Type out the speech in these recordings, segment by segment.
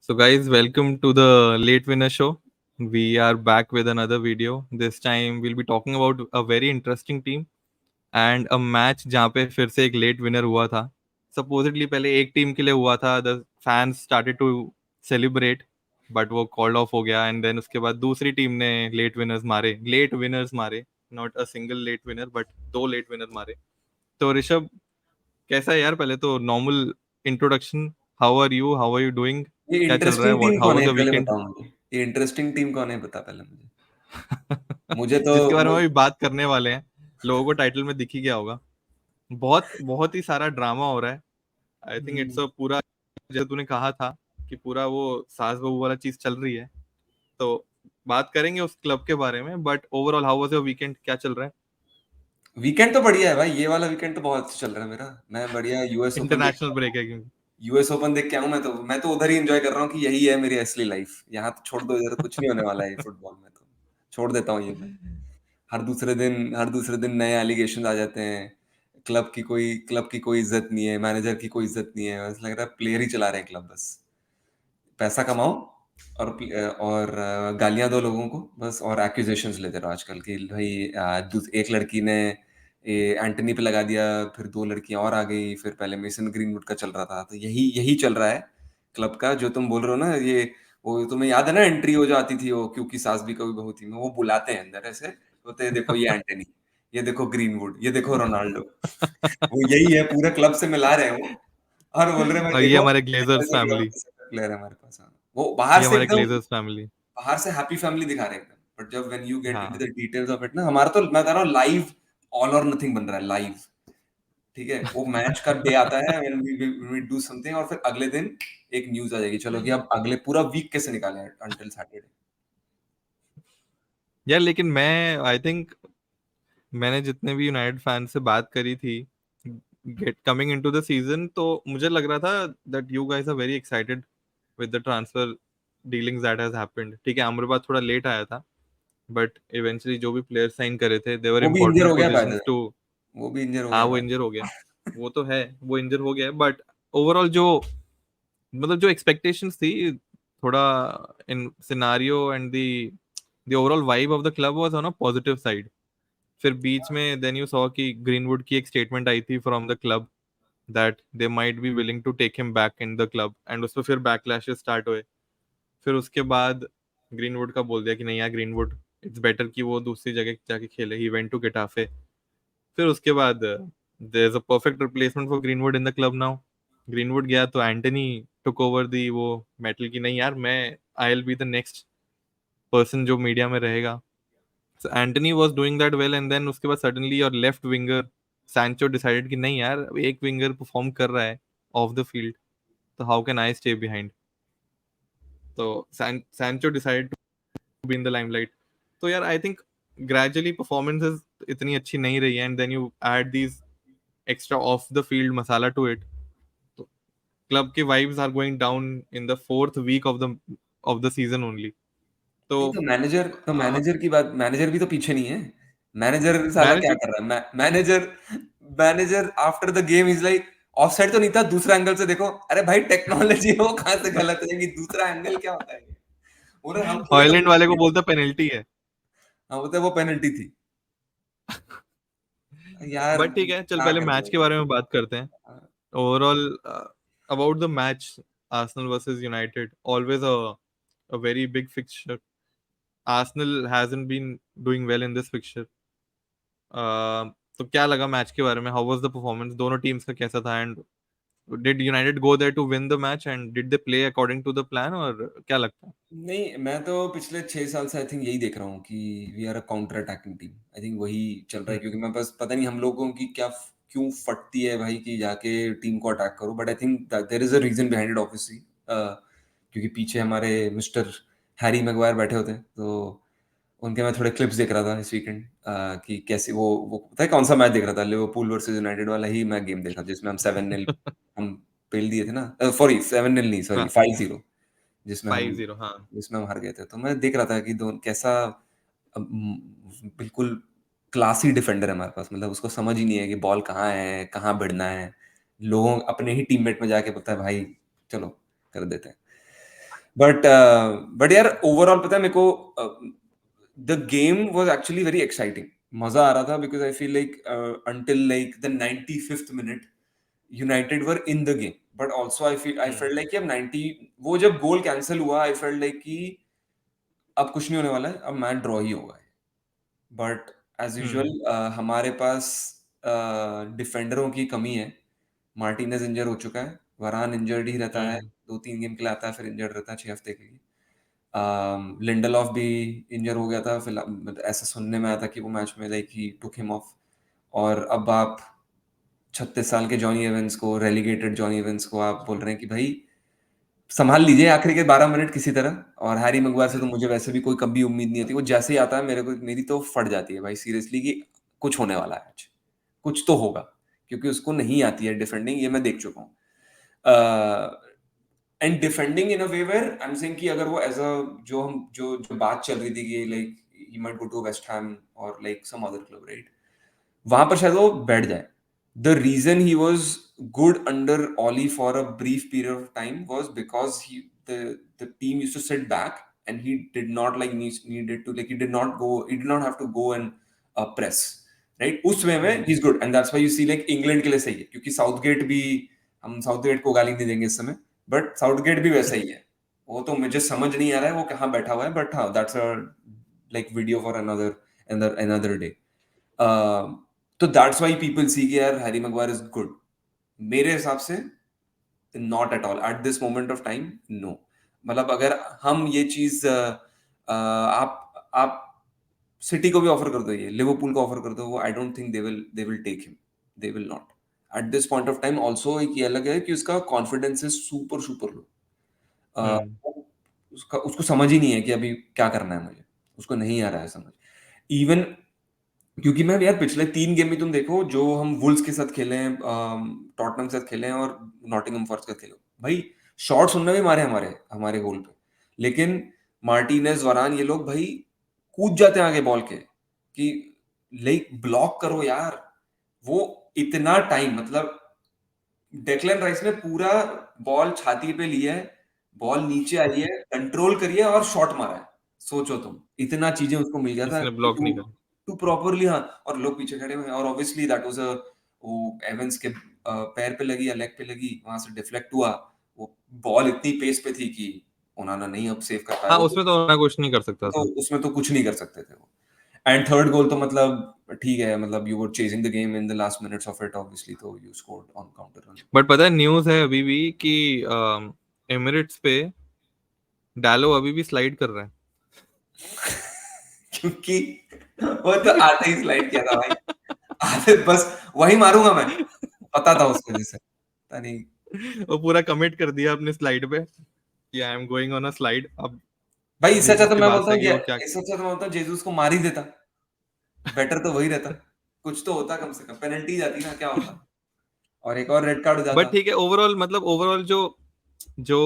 So, guys, welcome to the Late Winner Show. We are back with another video. This time, we'll be talking about a very interesting team and a match जहाँ पे फिर से एक late winner हुआ था. Supposedly पहले एक team के लिए हुआ था. The fans started to celebrate, but वो called off हो गया. And then उसके बाद दूसरी टीम ने late winners मारे. Not a single late winner, but दो late winner मारे. तो ऋषभ कैसा है यार? पहले तो normal introduction. How are you doing? ये क्या चल रहा है? इंटरेस्टिंग व्हाट टीम हाउ कौन वाज है योर पहले वीकेंड? बताओ मुझे। ये इंटरेस्टिंग टीम कौन है बता पहले मुझे। मुझे तो जिसके बारे में मु- अभी बात करने वाले हैं. लोगों को टाइटल में दिख ही गया होगा. बहुत बहुत ही सारा ड्रामा हो रहा है. आई थिंक इट्स हम्म, अ पूरा, जैसे तूने कहा था कि पूरा वो सास बहू वाला चीज चल रही है. तो बात करेंगे उस क्लब के बारे में. But overall how was your weekend? क्या चल रहा है? वीकेंड तो बढ़िया है भाई। ये वाला वीकेंड तो बहुत चल रहा है मेरा। मैं बढ़िया यूएस ओपन देख इंटरनेशनल ब्रेक है क्योंकि. यूएस ओपन देख के आऊं। मैं तो उधर ही एंजॉय कर रहा हूँ कि यही है मेरी असली लाइफ। यहाँ तो छोड़ दो, इधर कुछ नहीं होने वाला है फुटबॉल में। तो छोड़ देता हूँ ये मैं। हर दूसरे दिन नए एलिगेशन आ जाते हैं। क्लब की कोई इज्जत नहीं है, मैनेजर की कोई इज्जत नहीं है। बस लग रहा है प्लेयर ही चला रहे हैं क्लब। बस पैसा कमाओ और गालियां दो लोगों को बस, और एक्यूजेशंस लेते रहो आजकल की भाई। एक लड़की ने एंटनी पे लगा दिया, फिर दो लड़कियां और आ गई, फिर पहले मेसन ग्रीनवुड का चल रहा था। तो यही यही चल रहा है क्लब का, जो तुम बोल रहे हो ना। ये वो तुम्हें याद है ना, एंट्री वो जो आती थी, वो क्योंकि सास भी कभी बहू थी में, वो बुलाते हैं अंदर ऐसे, बोलते हैं देखो ये एंटनी, ये देखो ग्रीनवुड, ये देखो रोनाल्डो। वो यही है, पूरे क्लब से मिला रहे हैं वो। और बोल रहे हैं भाई और ये देखो, हमारे ग्लेजर्स फैमिली. प्लेयर है हमारे पास। हाँ, वो बाहर ये से हमारे एकदम, ग्लेजर्स फैमिली. बाहर से हैप्पी फैमिली दिखा रहे हैं एकदम, बट जब व्हेन यू गेट इनटू हाँ. द डिटेल्स ऑफ इट ना, हमारा तो मैं कह रहा हूँ लाइव ऑल और नथिंग बन रहा है लाइव। ठीक है, वो मैच का डे आता है व्हेन वी डू समथिंग, और फिर अगले दिन एक न्यूज आ जाएगी, चलो कि अब अगले पूरा वीक कैसे निकालें अंटिल सैटरडे। यार लेकिन मैं आई थिंक मैंने जितने भी यूनाइटेड फैन से बात करी थी get coming into the season, तो मुझे लग रहा था that you guys are very excited with the transfer dealings that has happened. ठीक है, अमराबाद थोड़ा लेट आया था, बट इवेंचुअली जो भी प्लेयर साइन करे थे दे वर वो भी इंजर इंपॉर्टेंट हो गया by the positions way. Two. वो भी इंजर हो हाँ, गया वो बाय द इंजर हो गया. वो तो है, वो इंजर हो गया. बट ओवरऑल जो, मतलब जो एक्सपेक्टेशंस थी, थोड़ा in scenario and the overall vibe of the club was on a positive side. फिर बीच में देन यू सॉ कि ग्रीनवुड की एक स्टेटमेंट आई थी from the club that they might be willing to take him back in the club, and उस पर फिर बैकलैशेस स्टार्ट हुए. फिर उसके बाद ग्रीनवुड का बोल दिया कि नहीं यार, ग्रीनवुड इट्स बेटर कि वो दूसरी जगह जाके खेले. He went to Getafe. फिर उसके बाद there is a perfect replacement for Greenwood in the club now. Greenwood गया तो एंटनी टुक ओवर दी वो मेटल की. नहीं यार, मैं I will be the next person जो मीडिया में रहेगा. So Anthony was doing that well, and then उसके बाद suddenly your left winger Sancho decided कि नहीं यार, एक winger perform कर रहा है off the field, तो how can I stay behind? तो Sancho decided to be in the limelight. तो यार I think gradually performances इतनी अच्छी नहीं रही है, and then you add these extra off the field masala to it. तो club के vibes are going down in the fourth week of the season only. तो नहीं, तो मैनेजर की बात, मैनेजर भी तो पीछे नहीं है। मैनेजर साला क्या मैनेजर. कर रहा है? Manager manager after the game is like, offside तो नहीं था, दूसरा एंगल से देखो। अरे भाई टेक्नोलॉजी है, वो कहाँ से गलत है कि दूसरा एंगल क्या होता है? बोले हम थोड़ी ना हॉयलैंड पूछ वाले को रहे हैं। बोलता पेनल्टी है. हाँ, बोलते वो पेनल्टी थी। यार बट ठीक है, चल क्या पहले कर मैच रहे के बारे में बात करते हैं. हो? Overall about the match, Arsenal versus United, always a very big fixture. Arsenal hasn't been doing well in this fixture. तो क्या लगा मैच के बारे में? हाउ वाज द परफॉर्मेंस दोनों टीम्स का? कैसा था? And did United go there to win the match, and did they play according to the plan, और क्या लगता है? नहीं, मैं तो पिछले 6 साल से आई थिंक यही देख रहा हूँ कि we are a counter attacking team. I think वही चल रहा है, हम्म. क्योंकि मैं बस पता नहीं हम लोगों की क्या क्यों फटती है भाई कि जाके टीम को अटैक करो। But I think there is a reason behind it obviously, क्योंकि पीछे हमारे मिस्टर हैरी मैगवायर बैठे होते हैं। तो उनके मैं थोड़े क्लिप्स देख रहा था इस वीकेंड, कि कैसे वो पता है कौन सा मैच देख रहा था, लिवरपूल वर्सेस यूनाइटेड वाला ही मैं गेम देख रहा था, जिसमें हम 7-0 हम पेल दिए थे ना। सॉरी 7-0 नहीं, सॉरी हाँ, 5-0, जिसमें हम 5-0. हाँ. जिसमें हम हार गए थे। तो मैं देख रहा था कि दो कैसा बिल्कुल क्लासी डिफेंडर है हमारे पास। मतलब उसको समझ ही नहीं है कि बॉल कहाँ है, कहाँ भिड़ना है। लोगों अपने ही टीममेट में जाके बोलता है भाई चलो कर देते हैं। बट यार ओवरऑल पता है मेरे को the game was actually very exciting, मजा आ रहा था because I feel like until like the 95th minute United were in the game, but also I felt like कि अब 90 वो जब गोल कैंसिल हुआ आई फेल्ट लाइक कि अब कुछ नहीं होने वाला है, अब मैच ड्रॉ ही होगा। बट एज यूजुअल हमारे पास डिफेंडरों की कमी है। मार्टिनेज इंजर हो चुका है, वरान इंजर्ड ही रहता है, 2-3 गेम के लिए आता है फिर इंजर्ड रहता है 6 हफ्ते के लिए। लिंडलॉफ भी इंजर हो गया था, फिर ऐसा सुनने में आया था कि वो मैच में like he took him of. और अब आप 36 साल के जॉनी एवेंस को, रेलीगेटेड जॉनी एवेंस को आप बोल रहे हैं कि भाई संभाल लीजिए आखिरी के 12 मिनट किसी तरह। और हैरी मैगवायर से तो मुझे वैसे भी कोई कभी उम्मीद नहीं होती, वो जैसे ही आता है मेरी तो फट जाती है भाई सीरियसली कि कुछ होने वाला है आज, कुछ तो होगा, क्योंकि उसको नहीं आती है डिफेंडिंग, ये मैं देख चुका हूँ। And defending in a way where I am saying कि अगर वो एज अ जो बात चल रही थी कि like he might go to West Ham और like some other club, right, वहां पर शायद वो बैठ जाए। The reason he was good under Oli for a brief period of time was because the team used to sit back and he did not like needed to like he did not have to go and press, right, उस वे में he's good and that's why you see like England के लिए सही है, क्योंकि Southgate भी, हम Southgate को गाली नहीं देंगे इस समय, बट साउथगेट भी वैसा ही है। वो तो मुझे समझ नहीं आ रहा है वो कहाँ बैठा हुआ है, बट हाँ that's a like video for another day. तो दैट्स व्हाई पीपल सी कि यार हैरी मैगवायर इज गुड। मेरे हिसाब से not at all at this moment of time, no. मतलब अगर हम ये चीज आप सिटी को भी ऑफर कर दो, ये लिवरपूल को ऑफर कर दो, वो I don't think they will take him, they will not at this point of time. Also एक ये अलग है कि उसका confidence is super super low. उसका उसको समझ ही नहीं है कि अभी क्या करना है मुझे, उसको नहीं आ रहा है समझ। इवन क्योंकि मैं यार पिछले 3 गेम में तुम देखो जो हम वुल्स के साथ खेले हैं, टॉटनहम के साथ खेले हैं और नॉटिंघम फॉरेस्ट के साथ खेले, भाई शॉट्स उनने भी मारे हमारे हमारे गोल पे, लेकिन मार्टिनेज, वरान, ये लोग भाई कूद जाते हैं आगे बॉल के कि लाइक ब्लॉक करो यार। वो इतना टाइम, मतलब डेक्लन राइस ने पूरा बॉल छाती पे लिया है, बॉल नीचे आई है, कंट्रोल करिए और शॉट मारा है। सोचो तुम, इतना चीजें उसको मिल गया था किसी ने ब्लॉक नहीं करा। टू प्रॉपरली, हाँ, और लोग पीछे खड़े हुए हैं और ऑब्वियसली दैट वाज अ वो एवंस के पैर पे लगी या लेग पे लगी, वहां से डिफ्लेक्ट हुआ। वो बॉल इतनी पेस पे थी कि उन्होंने नहीं अब सेव कर पाया हाँ, वो उसमें तो मैं कुछ नहीं कर सकता तो था। उसमें तो कुछ नहीं कर सकते थे वो। एंड थर्ड गोल तो मतलब ठीक है, मतलब you were chasing the game in the last minutes of it obviously, तो you scored on counter run. But पता है न्यूज़ है अभी भी कि एमिरेट्स पे डालो अभी भी स्लाइड कर रहा है। क्योंकि वो तो आते ही स्लाइड किया था भाई, आते बस वही मारूंगा मैं, पता था उसको, जैसे पता नहीं। वो पूरा कमिट कर दिया अपने स्लाइड पे कि I am going on a slide. अब भाई इससे अच्छा जीसस तो की मैं बात बोलता है हूँ कि कि वो क्या। इससे अच्छा तो मैं बोलता हूँ जेसूस को मार ही देता, बेटर तो वही रहता, कुछ तो होता, कम से कम पेनल्टी जाती ना, क्या होता, और एक और रेड कार्ड हो बट जाता। ठीक है, ओवरऑल मतलब ओवरऑल जो जो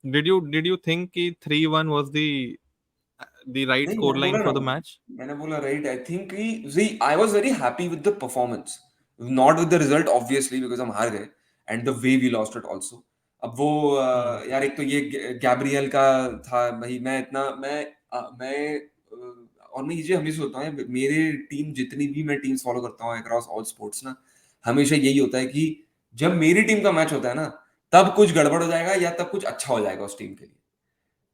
डिड यू थिंक कि 3-1 वाज द राइट नहीं, score line for the match? मैंने बोला right, I think see I was very happy with the performance, not with the result obviously because हम हार गए and the way we lost it also. अब वो यार एक तो ये गैब्रियल का था भाई, और मैं ये हमेशा सोचता हूँ यार, मेरे टीम जितनी भी मैं टीम्स फॉलो करता हूँ अक्रॉस ऑल स्पोर्ट्स ना, हमेशा यही होता है कि जब मेरी टीम का मैच होता है ना, तब कुछ गड़बड़ हो जाएगा या तब कुछ अच्छा हो जाएगा उस टीम के लिए।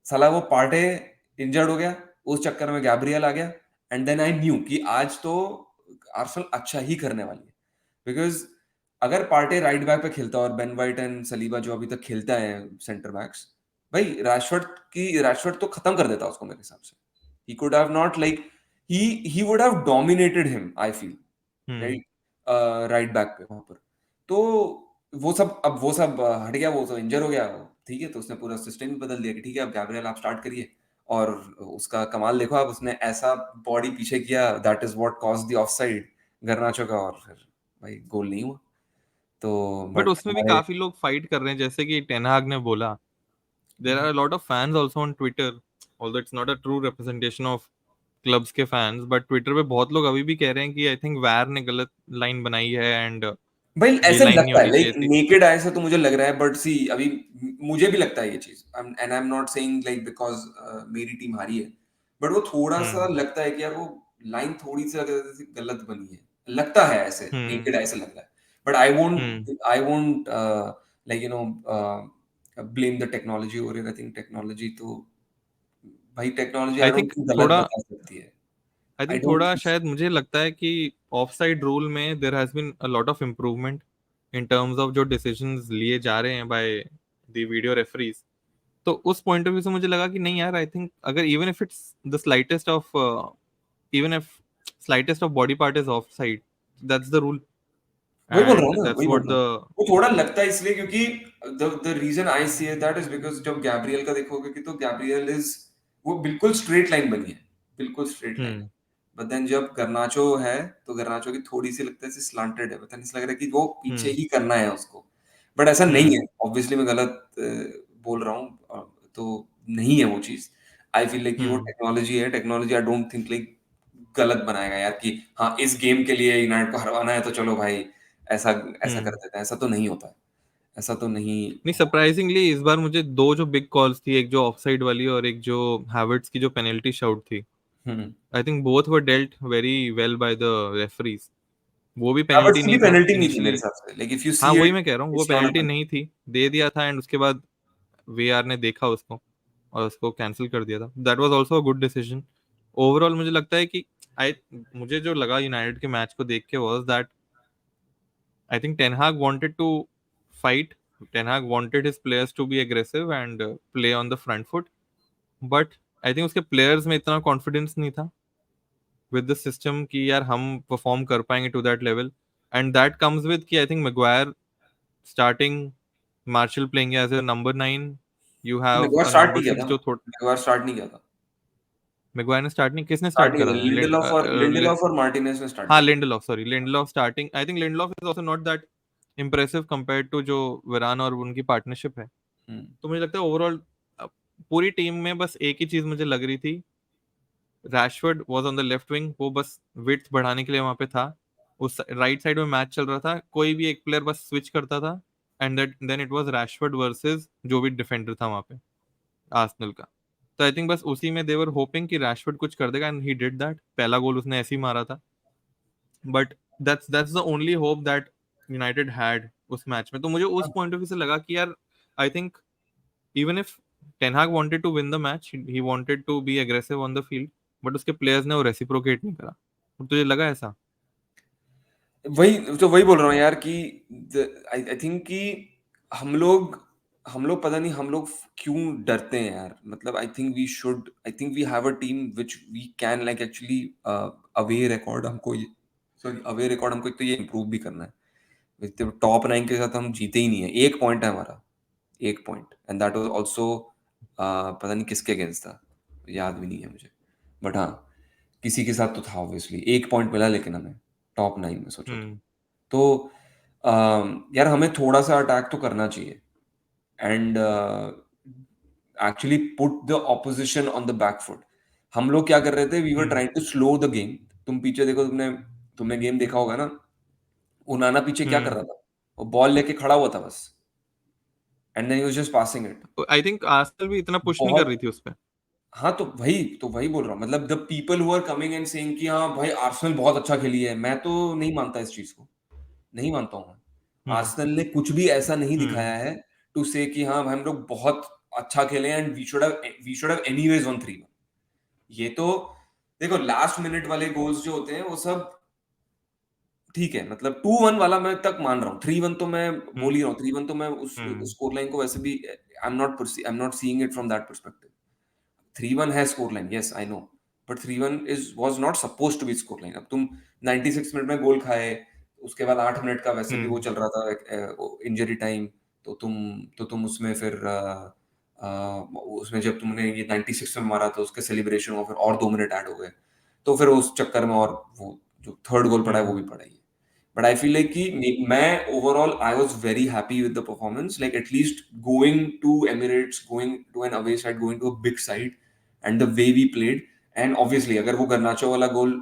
साला वो पार्टे इंजर्ड हो गया, उस चक्कर में गैब्रियल आ गया, एंड देन आई न्यू कि आज तो आर्सेनल अच्छा ही करने वाली है, बिकॉज अगर पार्टे राइट बैक पे खेलता और बेन वाइट एंड सलीबा जो अभी तक खेलता है सेंटर बैक्स, भाई रैशफोर्ड तो खत्म कर देता उसको मेरे हिसाब से। He could have not like he would have dominated him I feel, right, right back पे वहां पर। तो वो सब हट गया, वो तो इंजर हो गया, ठीक है, तो उसने पूरा सिस्टम ही बदल दिया कि ठीक है अब गैब्रियल आप स्टार्ट करिए। और उसका कमाल देखो आप, उसने ऐसा बॉडी पीछे किया, that is what cause the offside गर्नाचो का, और फिर भाई गोल नहीं हुआ। तो बट बट उसमें भी हमारे काफी लोग फाइट कर रहे हैं, जैसे कि टेन हाग ने बोला there are a lot of fans also on Twitter, although it's not a true representation of clubs के फैंस, बट ट्विटर पे बहुत लोग अभी भी कह रहे हैं कि आई थिंक वैर ने गलत लाइन बनाई है एंड भाई ये ऐसे लाइन नहीं लगता है, होनी लाइक चाहिए थी। नेकेड आई से तो मुझे लग रहा है, बट सी अभी मुझे भी लगता है ये चीज, and I am not saying like because मेरी टीम हारी है, बट वो थोड़ा सा हम्म लगता है कि यार वो लाइन थोड़ी सी अगर सी गलत बनी है, लगता है ऐसे, हम्म नेकेड आई से लग रहा है, but I hmm won't I won't like blame the technology, और आई थिंक टेक्नोलॉजी तो भाई technology I I don't think think गलत थोड़ा बता सकती है। आई आई थिंक डोंट थोड़ा शायद मुझे लगता है कि ऑफ साइड रूल में there has been a lot of improvement in terms of जो डिसीजंस लिए जा रहे हैं बाय द वीडियो रेफरीज। तो उस पॉइंट ऑफ व्यू से मुझे लगा कि नहीं यार, आई थिंक अगर even if it's the slightest of even if slightest of body part is of side, that's the rule वही बोल रहा हूँ एंड ना, दैट्स वही बोल व्हाट रहा हूँ। द वो थोड़ा लगता है इसलिए क्योंकि the reason I see that is because जब गैब्रियल का देखोगे कि तो गैब्रियल इज, वो बिल्कुल स्ट्रेट लाइन बनी है, बिल्कुल स्ट्रेट लाइन है, हम्म बट देन जब गर्नाचो है तो गर्नाचो की थोड़ी सी लगता है स्लांटेड है, पता नहीं, ऐसा लग रहा है कि वो पीछे हम्म ही करना है उसको, बट ऐसा नहीं हम्म है, ऑब्वियसली मैं गलत बोल रहा हूँ, तो नहीं है वो चीज। आई फील लाइक कि वो हम्म टेक्नोलॉजी है, technology I don't think like गलत बनाएगा यार कि हाँ इस गेम के लिए यूनाइटेड को हरवाना है तो चलो भाई ऐसा ऐसा कर हम्म देते हैं, ऐसा तो नहीं होता है, ऐसा तो नहीं नहीं, होता है। सरप्राइजिंगली इस बार मुझे दो जो बिग कॉल्स थी, एक जो ऑफसाइड वाली और एक जो हैवर्ट्स की जो पेनल्टी शाउट थी, hmm. I think both were dealt very well by the referees. वो भी हावर्ट्स पेनल्टी की भी नहीं था पेनल्टी नहीं थी मेरे इनिशियली। हिसाब से, लाइक इफ यू हाँ सी वही इट, मैं कह रहा हूँ, वो it's not a penalty penalty. नहीं थी, दे दिया था एंड उसके बाद वीआर ने देखा उसको और उसको कैंसिल कर दिया था। That was also a good decision. Overall मुझे लगता है कि आई मुझे जो लगा यूनाइटेड के मैच को देख के was that I think ten Hag wanted to fight, ten Hag wanted his players to be aggressive and play on the front foot, but I think उसके प्लेयर्स में इतना कॉन्फिडेंस नहीं था विद द सिस्टम कि यार हम perform कर पाएंगे to that level. And that comes with कि I think Maguire starting, Martial playing as a number 9, you have Maguire a start number नहीं किया 6 था, जो थोड़ा। मैगवायर स्टार्ट नहीं किया था, मैग्वायर ने स्टार्ट नहीं, किसने स्टार्ट स्टार्ट नहीं किया करा था, है? लिंडेलॉफ और मार्टिनेज ने स्टार्ट हाँ किया था। Lindelof, sorry Lindelof starting. I think Lindelof is also not that impressive compared to जो वेरान और उनकी पार्टनरशिप है। हम्म। तो मुझे लगता है ओवरऑल पूरी टीम में बस एक ही चीज मुझे लग रही थी, Rashford was on the left wing, वो बस विड्थ बढ़ाने के लिए वहां पे था। उस राइट साइड में मैच चल रहा था, कोई भी एक प्लेयर बस स्विच करता था and that then it was Rashford versus जो भी डिफेंडर था वहां पे आर्सेनल का। तो आई थिंक बस उसी में देवर होपिंग कि रैशफोर्ड कुछ कर देगा एंड ही डिड दैट। पहला गोल उसने ऐसे ही मारा था, but that's the only hope that United had उस मैच में। तो मुझे उस पॉइंट ऑफ व्यू से लगा कि यार I think even if Ten Hag wanted to win the match, he wanted to be aggressive on the field, but उसके प्लेयर्स ने वो रेसिप्रोकेट नहीं करा। तो तुझे लगा ऐसा? वही बोल रहा हूँ यार कि आई थिंक कि हम लोग हम लोग पता नहीं हम लोग क्यों डरते हैं यार, मतलब I think we have a team which we can like actually, away record हमको ये, सॉरी अवे रिकॉर्ड हमको एक तो ये इम्प्रूव भी करना है, टॉप 9 के साथ हम जीते ही नहीं है, एक पॉइंट है हमारा, एक point, and that was also पता नहीं किसके अगेंस्ट था, याद भी नहीं है मुझे, बट हाँ किसी के साथ तो था, ऑब्वियसली एक पॉइंट मिला, लेकिन हमें टॉप 9 में सोचो हम्म तो यार हमें थोड़ा सा अटैक तो करना चाहिए, and actually put the opposition on the back foot. हम लोग क्या कर रहे थे, we were hmm trying to slow the game. तुम पीछे देखो, तुमने तुमने गेम देखा होगा ना, उनाना पीछे क्या कर हम्म रहा था, वो बॉल लेके खड़ा हुआ था बस, and then he was just passing it. I think Arsenal भी इतना पुश नहीं कर बहुत, रही थी उस पे। हाँ तो वही बोल रहा हूँ, मतलब the people who are coming and saying कि हाँ भाई आर्सेनल बहुत अच्छा खेली है, मैं तो नहीं मानता इस चीज को, नहीं मानता हूँ मैं। हम्म आर्सेनल ने कुछ भी ऐसा नहीं हम्म दिखाया है टू से कि हाँ भाई हम लोग बहुत अच्छा खेले and we should have anyways won 3-1। ये तो देखो लास्ट मिनट वाले गोल्स जो होते हैं वो सब ठीक है, मतलब 2-1 वाला मैं तक मान रहा हूँ, 3-1 तो मैं बोल हम्म ही रहा हूँ, 3-1 तो मैं उस हम्म स्कोर लाइन को वैसे भी I am not seeing it from that perspective. 3-1 है score line, yes I know, but 3-1 is was not supposed to be score line. अब तुम 96 मिनट में गोल खाए, उसके बाद 8 मिनट का वैसे भी वो हम्म चल रहा था इंजरी टाइम, तो तुम उसमें फिर उसमें जब तुमने ये 96 में मारा तो उसके सेलिब्रेशन में फिर और 2 मिनट ऐड हो गए, तो फिर उस चक्कर में और वो जो थर्ड गोल पड़ा है वो हम्म भी पड़ा ही है। बट आई फील लाइक कि मैं overall I was very happy with the performance, like at least going to Emirates, going to an away side, going to a big side, and the way we played. And obviously अगर वो गर्नाचो वाला गोल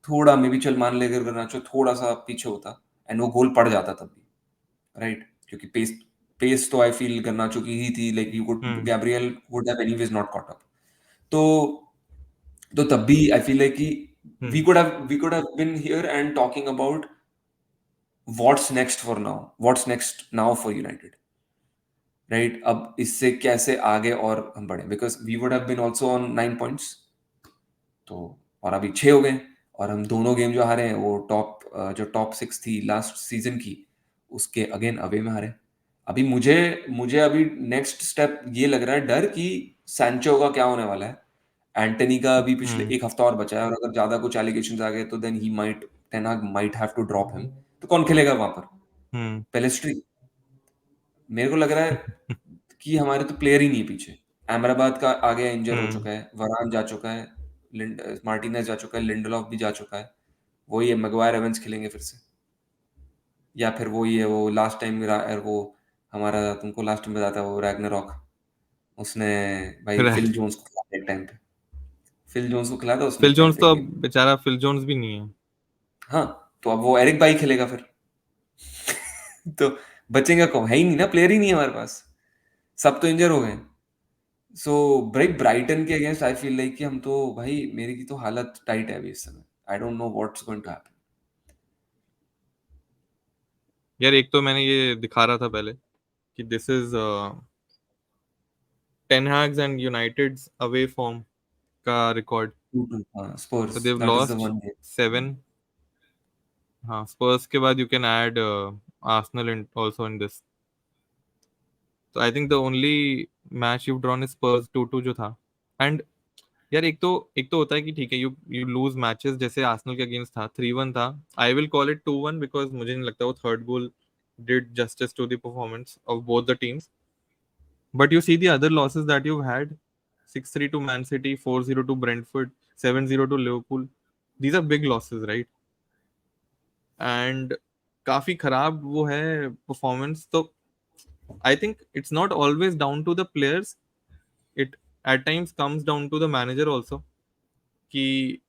थोड़ा may be चल मान ले, अगर गर्नाचो थोड़ा सा पीछे होता एंड वो गोल पड़ जाता तब भी, राइट? क्योंकि पेस तो आई फील गर्नाचो की ही थी, like you could Gabriel would have anyways not caught up. तो तब भी आई फील लाइक कि we could have been here and talking about what's next now for United, right? अब इससे कैसे आगे और हम बढ़े, because we would have been also on 9 points, तो और अभी 6 हो गए, और हम दोनों गेम जो हारे हैं वो जो टॉप 6 थी लास्ट सीजन की, उसके अगेन अवे में हारे। अभी मुझे अभी नेक्स्ट स्टेप ये लग रहा है, डर कि सैंचो का क्या होने वाला है। एंटनी का अभी पिछले एक हफ्ता और बचा है, और अगर ज्यादा कुछ एलिगेशंस आ गए तो then ten Hag might have to drop him. तो कौन खेलेगा वहां पर? पेलेस्ट्री। मेरे को लग रहा है कि हमारे तो प्लेयर ही नहीं है पीछे। अहमदाबाद का आ गया, इंजर हो चुका है, वरान जा चुका है, मार्टिनेज जा चुका है, लिंडलॉफ भी जा चुका है। वही है, मैगवायर एवंस खेलेंगे फिर से, या फिर वही है वो लास्ट टाइम वो हमारा, तुमको लास्ट टाइम बताया था वो रैग्नारॉक, उसने भाई फिल जोन्स को खिलाया एक टाइम पे। फिल जोन्स को खिलाया था उसने फिल एक टाइम जोन्स पे तो अब गेम। बेचारा फिल जोन्स भी नहीं है। हाँ, तो अब वो एरिक बाई खेलेगा फिर। तो बचेगा कौन? है ही नहीं ना, प्लेयर ही नहीं है हमारे पास, सब तो इंजर हो गए। सो ब्राइटन के अगेंस्ट आई फील लाइक कि हम तो भाई, मेरी की तो हालत टाइट है अभी इस समय। I don't know what's going to happen. यार एक तो मैंने ये दिखा रहा था पहले कि this is Ten Hag's and United's away form का रिकॉर्ड। 2-2, हाँ, So Spurs, they've that is the lost one game. 7। हाँ, स्पर्स के बाद you can add Arsenal in also in this. तो I think the only match you drawn is Spurs 2-2 जो था। And यार एक तो होता है कि ठीक है, यू यू लूज मैचेस, जैसे आर्सेनल के अगेंस्ट था 3-1 था। I will call it 2-1 because मुझे नहीं लगता वो third goal did justice to the performance of both the teams. But you see the other losses that you had, 6-3 to Man City, 4-0 to Brentford, 7-0 to Liverpool. These are big losses, right? And काफी खराब वो है performance. तो I think it's not always down to the players, it at times comes down to the manager also, कि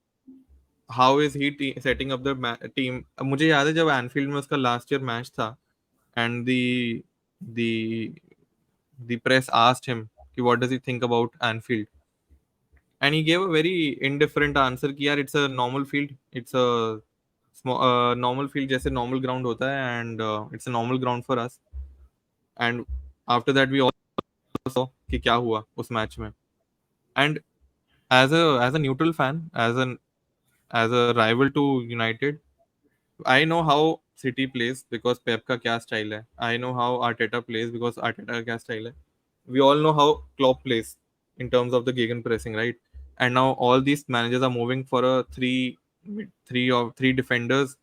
how is he setting up the team। अब मुझे याद है जब एनफील्ड में उसका लास्ट ईयर मैच था, and the the press asked him कि what does he think about Anfield, and he gave a very indifferent answer कि यार it's a normal field, it's a normal field जैसे normal ground होता है, and it's a normal ground for us। and after that we all saw कि क्या हुआ उस match में। and as a neutral fan, as a rival to United, I know how City plays because Pep का क्या style है। I know how Arteta plays because Arteta का क्या स्टाइल है। We all know how Klopp plays in terms of the gegen pressing, right? And now all these managers are moving for a three defenders,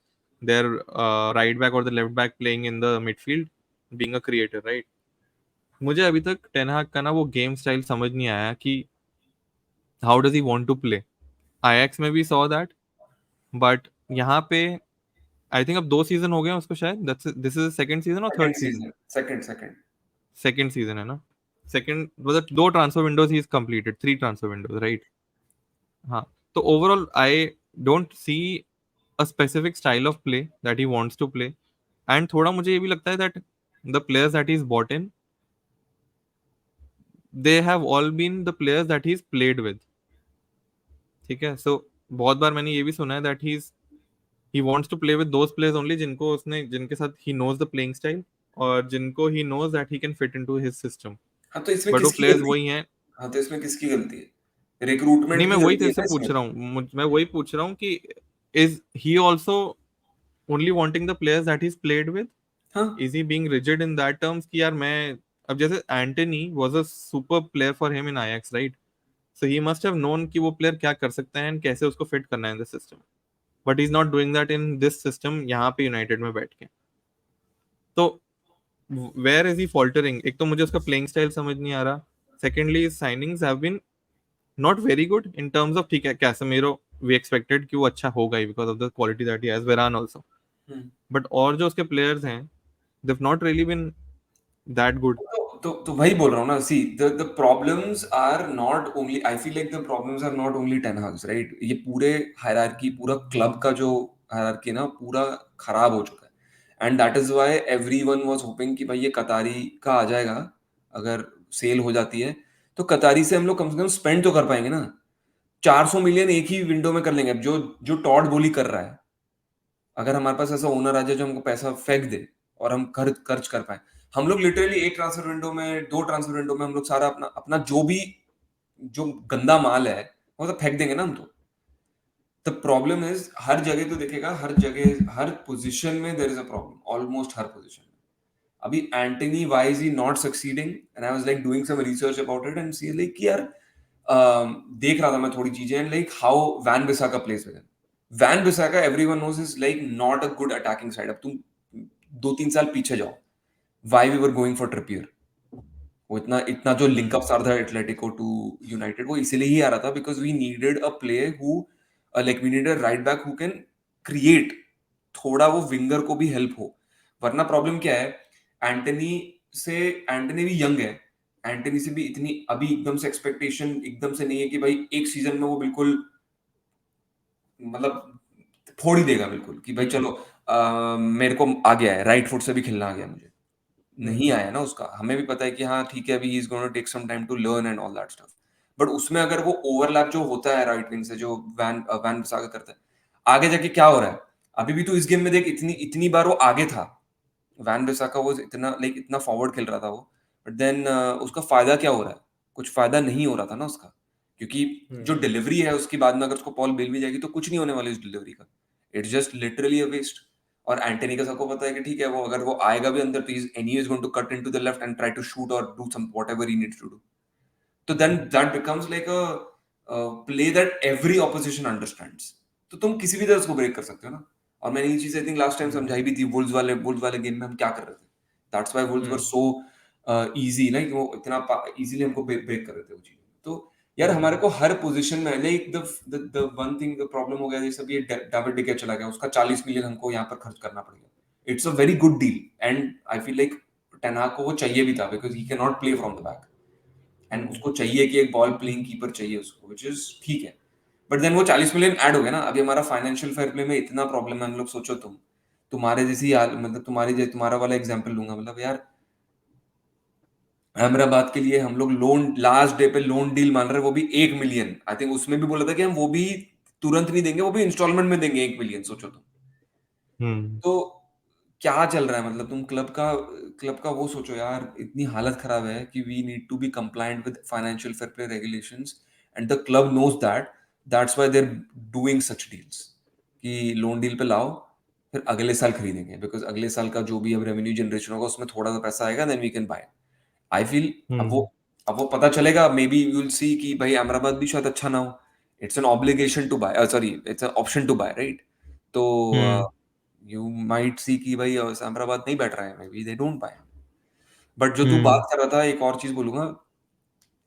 their right back or the left back playing in the midfield, being a creator, right? मुझे अभी तक ten हाग का ना वो game style समझ नहीं आया कि how does he want to play. आईएक्स में भी सॉ दैट, बट यहाँ पे आई थिंक अब 2 सीजन हो गए हैं उसको शायद। दिस इज सेकंड सीजन और third second season? Season, second. Second season है ना? सेकंड मतलब 2 transfer windows he is completed, 3 transfer windows, right? हाँ। तो overall I don't see a specific style of play that he wants to play. And थोड़ा मुझे ये भी लगता है that the players that he is bought in, they have all been the players that he is played with. ठीक है, सो बहुत बार मैंने ये भी सुना है that he wants to play with those players only जिनके साथ he knows the playing style, और जिनको he knows that he can fit into his system। हाँ, तो इसमें बट वो किसकी प्लेयर्स गलती वही है? हैं। हाँ, तो इसमें किसकी गलती है? नहीं, रिक्रूटमेंट मैं की वही गलती है तेरे ना से इसमें पूछ रहा तो। हूँ, मैं वही पूछ रहा हूँ कि is he also only wanting the players that he's played with? हाँ, Is he being rigid in that terms कि यार मैं, अब जैसे Antony was a super player for him in Ajax, right? So he must have known कि वो player क्या कर सकते हैं and कैसे उसको फिट करना है in the system. But he's not doing that in this system यहाँ पे यूनाइटेड में बैठ के। तो वेयर इज ही फॉल्टरिंग? एक तो मुझे उसका प्लेइंग स्टाइल समझ नहीं आ रहा। Secondly signings have been not very good in terms of, ठीक है कैसेमीरो वी एक्सपेक्टेड कि वो अच्छा होगा he because of the quality that he has, Varane also. Hmm. But और जो उसके प्लेयर्स हैं, they have not really been that good. तो वही बोल रहा हूँ ना, see the problems are not only, I feel like the problems are not only Ten Hag's, right? ये पूरे हायरार्की, पूरा क्लब का जो हायरार्की ना, पूरा खराब हो चुका है। And that is why everyone was hopping कि भाई ये कतारी का आ जाएगा, अगर सेल हो जाती है तो कतारी से हम लोग कम से कम स्पेंड तो कर पाएंगे ना। 400 मिलियन एक ही विंडो में कर लेंगे। अब जो जो टॉड बोली कर रहा है, अगर हमारे पास ऐसा ओनर आ जाए जो हमको पैसा फेंक दे और हम खर्च खर्च कर पाए, हम लोग लिटरली एक ट्रांसफर विंडो में, दो ट्रांसफर विंडो में हम लोग सारा अपना अपना जो भी जो गंदा माल है वो तो फेंक देंगे ना हम तो। द प्रॉब्लम इज हर जगह तो देखेगा, हर जगह हर पोजीशन में there is a problem, almost हर पोजीशन में। अभी Antony, why is he not succeeding, and I was like doing some research about it and see like कि यार देख रहा था मैं थोड़ी चीजें, and like how Wan Bissaka plays with him. Wan Bissaka everyone knows is like not a good attacking side. अब तुम 2-3 साल पीछे जाओ, why we were going for Trippier, वो इतना इतना जो लिंक अप आ रहा था एटलेटिको टू यूनाइटेड, वो इसलिए ही आ रहा था because we needed a player who like we needed right back who can create, थोड़ा वो विंगर को भी हेल्प हो। वरना प्रॉब्लम क्या है, एंटनी से, एंटनी भी यंग है, एंटनी से भी इतनी अभी एकदम से एक्सपेक्टेशन एकदम से नहीं है कि भाई एक सीजन में वो बिल्कुल मतलब फोड़ ही देगा बिल्कुल कि भाई चलो मेरे को आ गया है, राइट फुट से भी खेलना आ गया मुझे। नहीं आया ना उसका, हमें भी पता है कि हाँ ठीक है अभी he is gonna take some time to learn and all that stuff. But उसमें अगर वो ओवरलैप जो होता है राइट विंग से, जो वैन वैन बिसाका करता है, आगे जाके क्या हो रहा है। अभी भी तो इस गेम में देख, इतनी इतनी बार वो आगे था, वैन बिसाका वो इतना लाइक इतना फॉरवर्ड खेल रहा था वो, बट देन उसका फायदा क्या हो रहा है, कुछ फायदा नहीं हो रहा था ना उसका, क्योंकि जो डिलीवरी है उसके बाद में अगर उसको बॉल मिल भी जाएगी तो कुछ नहीं होने वाली उस डिलीवरी का, it's just literally a waste. और एंटनी का सबको पता है कि ठीक है वो अगर वो आएगा भी अंदर तो is anyways going to cut into the left and try to shoot और do some whatever he needs to do. तो then that becomes like a play that every opposition understands. तो तुम किसी भी तरह उसको ब्रेक कर सकते हो ना। और मैंने ये चीज आई थिंक लास्ट टाइम समझाई भी थी, वुल्व्स वाले गेम में हम क्या कर रहे थे, that's why Wolves were so easy, like वो इतना इजीली हमको ब्रेक कर रहे थे वो चीज। तो यार हमारे को हर पोजीशन में like the one thing the problem हो गया, जैसे अभी डेविड डिक्या चला गया, उसका 40 मिलियन हमको यहाँ पर खर्च करना पड़ गया। It's a very good deal and I feel like ten हाग को वो चाहिए भी था because he can not play from the back, and उसको चाहिए कि एक बॉल प्लेइंग कीपर चाहिए उसको, व्हिच इज ठीक है। बट देन वो 40 मिलियन ऐड हो गया ना। अभी हमारा फाइनेंशियल फेयर प्ले में इतना प्रॉब्लम है, हम लोग सोचो तुम्हारे जैसी मतलब तुम्हारा वाला एग्जांपल लूंगा, मतलब यार अहमदाबाद के लिए हम लोग लोन लास्ट डे पे लोन डील मान रहे हैं, वो भी 1 मिलियन। आई थिंक उसमें भी बोला था कि हम वो भी तुरंत नहीं देंगे, वो भी इंस्टॉलमेंट में देंगे 1 मिलियन, सोचो तुम। तो क्या चल रहा है, मतलब तुम क्लब का वो सोचो यार, इतनी हालत खराब है कि we need to be compliant with financial fair play regulations, and the club knows that, that's why they are doing such deals कि लोन डील पे लाओ, फिर अगले साल खरीदेंगे बिकॉज अगले साल का जो भी अब रेवेन्यू जनरेशन होगा उसमें थोड़ा सा पैसा आएगा, then we can buy. I feel अब वो पता चलेगा, maybe you will see कि भाई अहमदाबाद भी शायद अच्छा ना हो। It's an obligation to buy, sorry it's an option to buy, right. तो यू माइट सी कि भाई अहमदाबाद नहीं बैठ रहा है, maybe they don't buy. But जो तू बात कर रहा था, एक और चीज बोलूंगा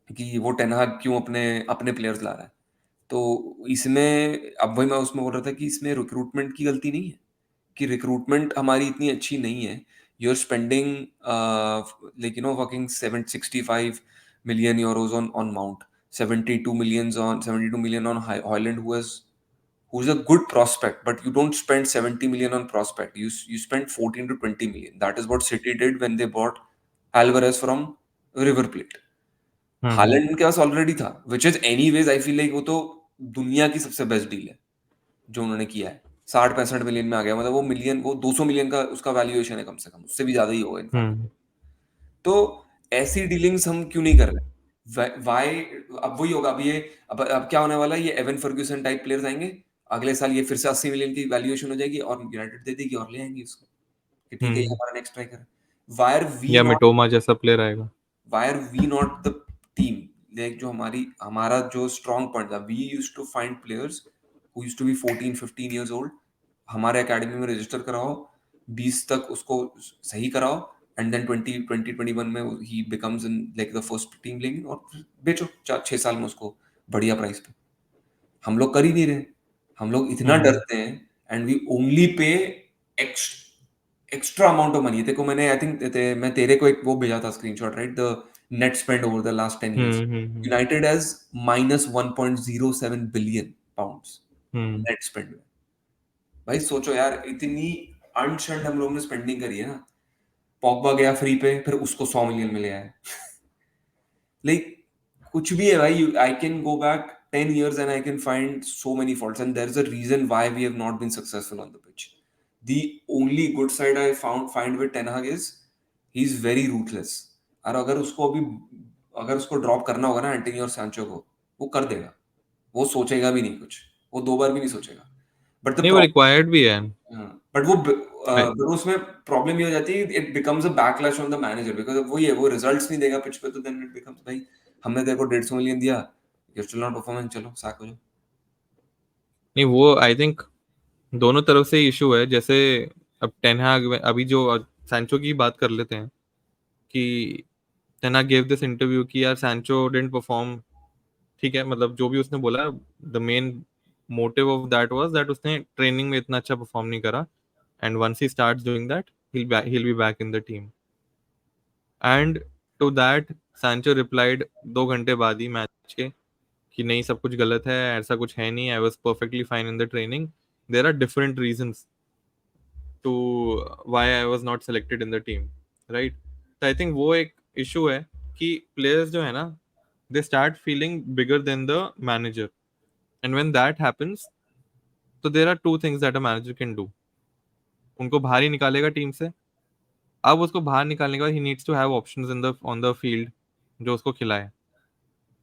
कि वो टेन हाग क्यों अपने अपने प्लेयर्स ला रहा है, तो इसमें अब वही मैं उसमें बोल रहा था कि इसमें रिक्रूटमेंट की गलती नहीं है, कि रिक्रूटमेंट हमारी इतनी अच्छी नहीं है। You are spending like you know fucking 765 million euros on Mount, 72 million on Højlund, who's a good prospect, but you don't spend 70 million on prospect. You spend 14 to 20 million. That is what City did when they bought Alvarez from River Plate. Holland उनके पास already था, which is anyways I feel like वो तो दुनिया की सबसे best deal है जो उन्होंने किया है। 60-65 मिलियन में आ गया, मतलब वो मिलियन, वो 200 मिलियन का उसका वैल्यूएशन है कम से कम, उससे भी ज्यादा ही होगा इनफैक्ट। तो ऐसी डीलिंग्स हम क्यों नहीं कर रहे, वाई। अब वही होगा, अब ये अब क्या होने वाला है, ये एवन फर्ग्यूसन टाइप प्लेयर्स आएंगे, अगले साल ये फिर से 80 मिलियन की वैल्यूएशन हो जाएगी और यूनाइटेड दे देगी और ले आएंगे इसको कि ठीक है ये हमारा नेक्स्ट स्ट्राइकर है। वाई आर वी या नॉट मिटोमा जैसा प्लेयर आएगा। why are we not the team, like जो हमारा जो strong point था, we used to find players who used to be 14-15 years old, हमारे एकेडमी में रजिस्टर कराओ, 20 तक उसको सही कराओ, एंड देन 2021 में ही becomes in like the first team लेंगे और फिर बेचो 4-6 साल में उसको बढ़िया प्राइस पे। हम लोग कर ही नहीं रहे, हम लोग इतना डरते हैं, and we only pay extra amount of money. देखो मैंने आई थिंक मैं तेरे को एक वो भेजा था screenshot, right, the net spend over the last 10 years, United has -1.07 billion pounds net spend. भाई सोचो यार, इतनी अनशंड हम लोगों ने स्पेंडिंग करी है ना। पॉगबा गया फ्री पे, फिर उसको 100 मिलियन में ले आए। लाइक कुछ भी है भाई, I can go back 10 years and I can find so many faults, and there's a reason why we have not been successful on the pitch. The only good side I find with Ten Hag is he's very ruthless. और अगर उसको drop करना होगा ना Antony और Sancho को, वो कर देगा। वो सोचेगा भी नहीं कुछ, वो 2 बार भी नहीं सोचेगा। बट द नहीं, वो रिक्वायर्ड भी है। बट वो फिर उसमें प्रॉब्लम ये हो जाती है, it becomes a backlash on the manager, because वही है, वो रिजल्ट्स नहीं देगा पिच पे, तो देन इट बिकम्स भाई हमने तेरे को 150 मिलियन दिया, यू स्टिल नॉट परफॉर्मिंग, चलो सैक हो जाओ। नहीं, वो आई थिंक दोनों तरफ से इशू है। जैसे अब टेन हाग अभी जो सैंचो की बात कर लेते हैं कि टेन हाग गेव दिस इंटरव्यू कि यार सैंचो डिडंट परफॉर्म। ठीक है, मतलब जो भी उसने बोला, the main motive of that was that उसने ट्रेनिंग में इतना अच्छा परफॉर्म नहीं करा, and once he starts doing that he'll be back in the team. And to that Sancho replied 2 घंटे बाद ही मैच के कि नहीं, सब कुछ गलत है, ऐसा कुछ है नहीं, I was perfectly fine in the training, there are different reasons to why I was not selected in the team, right? तो आई थिंक वो एक इशू है कि प्लेयर्स जो है ना, they start feeling bigger than the manager, and when that happens, तो there are two things that a manager can do. उनको बाहर ही निकालेगा टीम से। अब उसको बाहर निकालने के बाद he needs to have options in the on the field जो उसको खिलाए।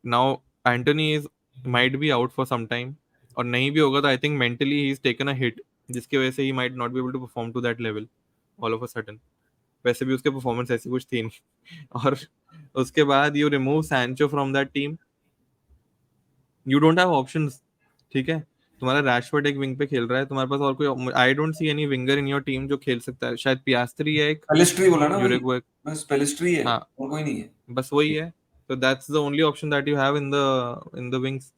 Now Antony is might be out for some time, और नहीं भी होगा तो I think mentally he is taken a hit, जिसकी वजह से he might not be able to perform to that level all of a sudden. वैसे भी उसके परफॉर्मेंस ऐसी कुछ थी नहीं। और उसके बाद you remove Sancho from that team, you don't have options. ठीक है, तुम्हारा रैशफोर्ड एक विंग पे खेल रहा है, तुम्हारे पास और कोई, आई don't see any winger in your team जो खेल सकता है। शायद पियास्त्री है एक, पेलिस्ट्री बोला ना भाई, यूरुग्वे। बस पेलिस्ट्री है, हाँ, और कोई नहीं है। बस वही है। तो that's the only option that you have in the wings.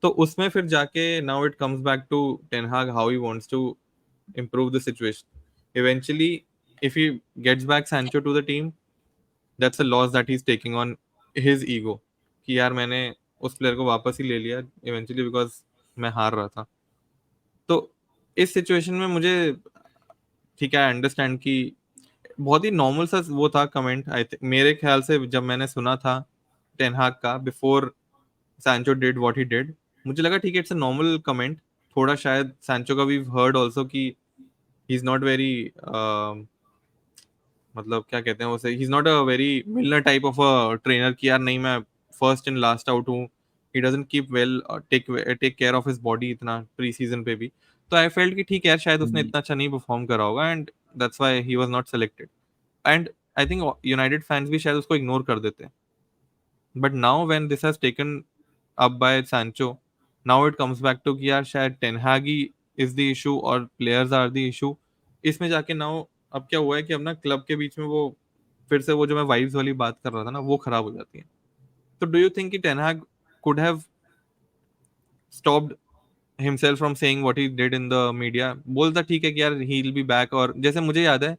तो उसमें फिर जाके now it comes back to Ten Hag how he wants to improve the situation. Eventually, if he gets back Sancho to the team, that's a loss that he's taking on his ego. कि यार मैंने उस player को वापस ही ले लिया eventually because मैं हार रहा था। तो इस सिचुएशन में मुझे, ठीक है, आई अंडरस्टैंड कि बहुत ही नॉर्मल सा वो था कमेंट। आई थिंक मेरे ख्याल से जब मैंने सुना था टेन हाग का before Sancho did what he did, मुझे लगा ठीक है, इट्स अ नॉर्मल कमेंट। थोड़ा शायद सैंचो का भी हर्ड ऑल्सो कि ही इज नॉट वेरी, मतलब क्या कहते हैं उसे, he is not a very Milner type of a trainer कि यार नहीं, मैं फर्स्ट एंड लास्ट आउट हूँ। He doesn't keep well take care of his body इतना प्री सीजन पे भी। तो आई फेल्ट कि ठीक है यार, शायद उसने इतना अच्छा नहीं परफॉर्म करा होगा, and that's why he was not selected. And I think United fans भी शायद उसको इग्नोर कर देते हैं। But now when this has taken up by Sancho, now it comes back to कि यार शायद ten Hag he is the issue और प्लेयर्स आर द इशू। इसमें जाके नाउ अब क्या हुआ है कि अब ना क्लब के बीच में वो फिर से वो जो मैं वाइब्स वाली बात कर रहा था ना, वो खराब हो जाती है। तो डू यू थिंक कि ten Hag could have stopped himself from saying what he did in the media? बोलता ठीक है कि यार ही विल बी बैक। और जैसे मुझे याद है,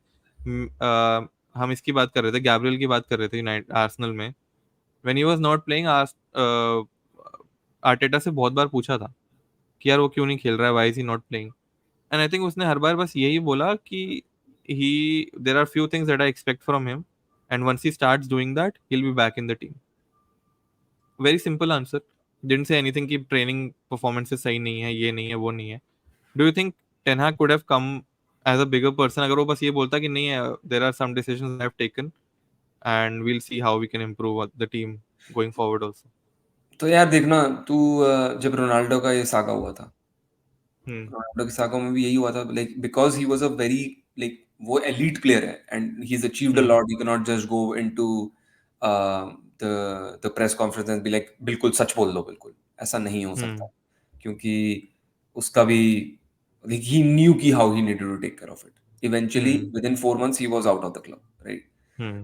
हम इसकी बात कर रहे थे, गैब्रियल की बात कर रहे थे यूनाइटेड आर्सेनल में, when he was not playing, Arteta से बहुत बार पूछा था कि यार वो क्यों नहीं खेल रहा है, why is he not playing? And I think उसने हर बार बस यही बोला कि he there are few things that I expect from him, and once he starts doing that he will be back in the team. Very simple answer. Didn't say anything कि training performances सही नहीं है, ये नहीं है, वो नहीं है। Do you think ten Hag could have come as a bigger person अगर वो बस ये बोलता कि नहीं, there are some decisions I have taken and we will see how we can improve the team going forward also? तो यार देखना तू, जब रोनाल्डो का ये सागा हुआ था, हम्म। रोनाल्डो के सागा में भी यही हुआ था, like because he was a very, like वो एलीट प्लेयर है and he is achieved a hmm. Lot, you can not just go into the press conference and be like बिल्कुल सच बोल दो, बिल्कुल ऐसा नहीं हो सकता, हम्म। क्योंकि उसका भी, like, he knew कि how he needed to take care of it. Eventually, hmm. within 4 months, he was out of the club, right? Hmm.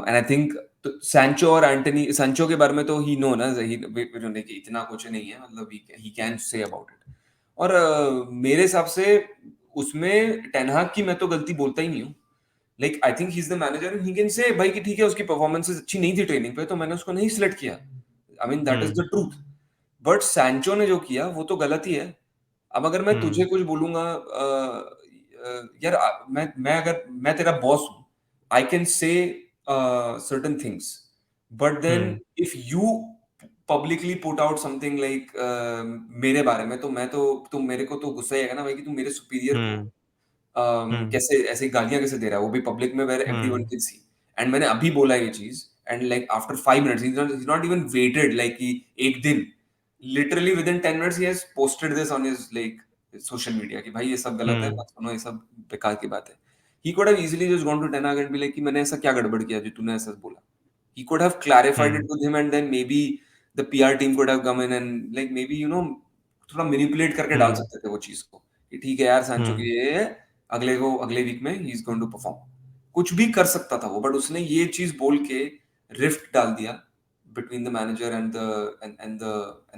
And I think तो सैंचो और एंटनी, सैंचो के बारे में तो ही नो ना, कि इतना कुछ नहीं है, मतलब he can say about it. और मेरे हिसाब से उसमें टेन हाग की मैं तो गलती बोलता ही नहीं हूँ। Like I think he is the manager, he can say भाई कि ठीक है उसकी परफॉर्मेंसेस अच्छी नहीं थी ट्रेनिंग पे, तो मैंने उसको नहीं सिलेक्ट किया। I mean that is hmm. The truth. But Sancho ने जो किया वो तो गलत ही है। अब अगर मैं तुझे हम्म। कुछ बोलूंगा, यार मैं अगर मैं तेरा बॉस हूँ, I can say certain things, but then hmm if you publicly put out something like मेरे बारे में, तो मैं तो तुम मेरे को तो गुस्सा ही आएगा ना भाई कि तुम मेरे सुपीरियर को हम्म हम्म कैसे ऐसे गालियां कैसे दे रहा है, वो भी पब्लिक में, where everyone hmm can see. And मैंने अभी बोला ये चीज, and like after 5 minutes, he's not even waited like कि एक दिन, literally within 10 minutes he has posted this on his like social media कि भाई ये सब गलत है, हम्म मत सुनो, ये सब बेकार की बात है। He could have easily just gone to Ten Hag and be like कि मैंने ऐसा क्या गड़बड़ किया जो तूने ऐसा बोला। He could have clarified it hmm with him, and then maybe the PR team could have come in and like maybe थोड़ा manipulate करके डाल हम्म सकते थे वो चीज को कि ठीक है यार सैंचो की हम्म ये है, अगले वीक में he is going to perform. कुछ भी कर सकता था वो, बट उसने ये चीज बोल के रिफ्ट डाल दिया between the manager and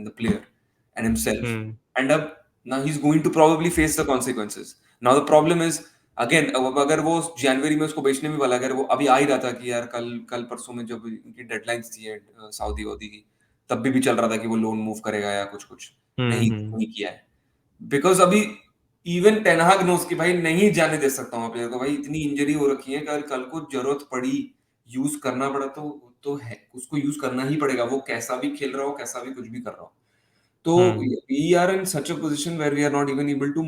the player and himself. Hmm And अब now he's going to probably face the consequences. Now the problem is again, अब अगर वो जनवरी में उसको बेचने भी वाला, अगर वो अभी आ ही रहा था कि यार कल कल परसों में जब इनकी डेडलाइंस थी सऊदी वऊदी की, तब भी चल रहा था कि वो लोन मूव करेगा या कुछ कुछ, नहीं हम्म नहीं किया है। बिकॉज अभी इवन टेनहाग नोस कि भाई नहीं जाने दे सकता हूँ प्लेयर को, भाई इतनी इंजरी हो रखी है, कल कल को जरूरत पड़ी, यूज करना पड़ा तो है, उसको यूज करना ही पड़ेगा, वो कैसा भी खेल रहा हो, कैसा भी कुछ भी कर रहा हो। तो hmm we are in such a position where we are not even able to